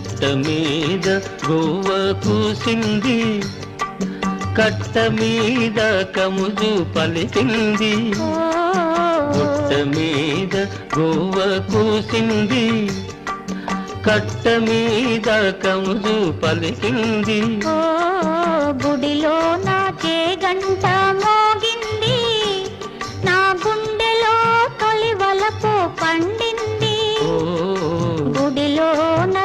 గుట్ట మీద గోవ కూసింది, కట్ట మీద కముజు పలికింది. గుట్ట మీద గోవ కూసింది, కట్ట మీద కముజు పలికింది. గుడిలో నా గంట మోగింది, నా గుండెలో తొలి వలపు పండింది. గుడిలో నా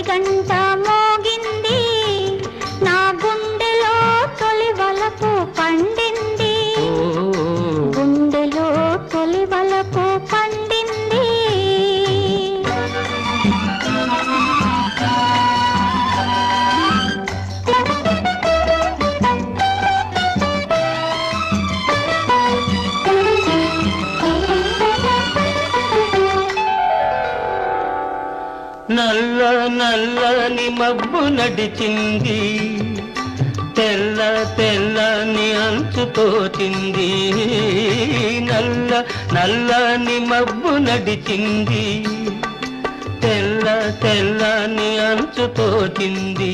గంట మోగింది, నా గుండెలో తొలి వలపు పండింది. గుండెలో తొలి వలపు పండింది. నల్ల నల్లని మబ్బు నడిచింది, తెల్ల తెల్లని అంచు తోచింది. నల్ల నల్లని మబ్బు నడిచింది, తెల్ల తెల్లని అంచు తోచింది.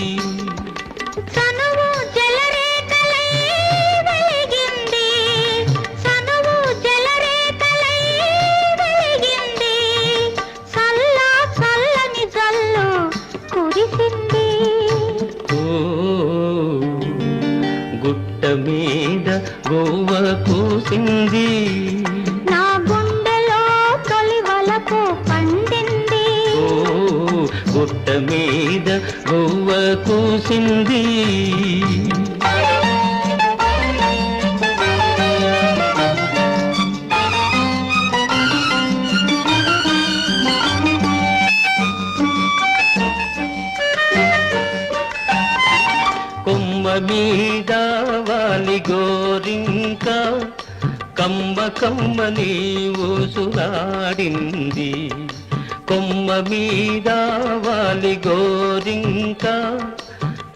గుట్ట మీద గోవ కూసింది, నా గుండెలో తొలి వలపు పండింది. గుట్ట మీద గోవ కూసింది. కొమ్మ మీద వాలి గోరింక, కమ్మ కమ్మని ఊసులాడింది. కొమ్మ మీద వాలి గోరింక,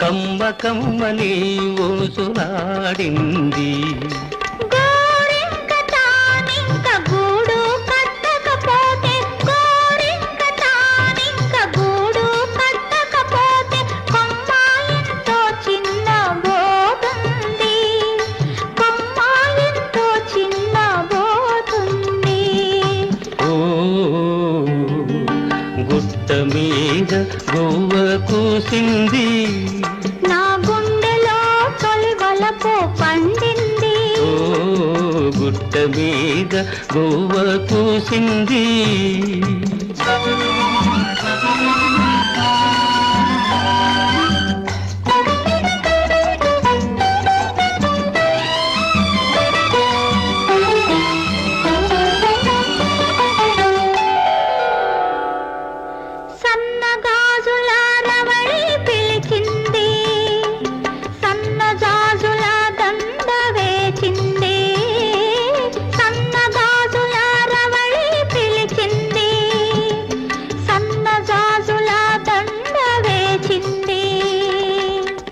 కమ్మ కమ్మని ఊసులాడింది. గుట్ట మీద గోవ కూసింది, నా గుండెలో తొలి వలపు పండింది. గుట్ట మీద గోవ కూసింది.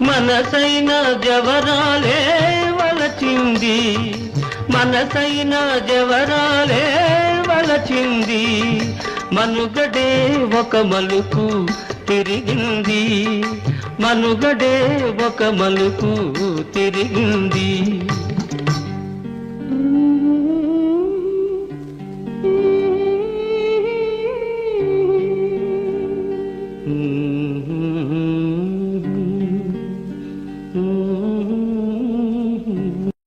మనసైన జవరాలే వలచింది, మనసైన జవరాలే వలచింది. మనుగడే ఒక మలుపు తిరిగింది, మనుగడే ఒక మలుపు తిరిగింది.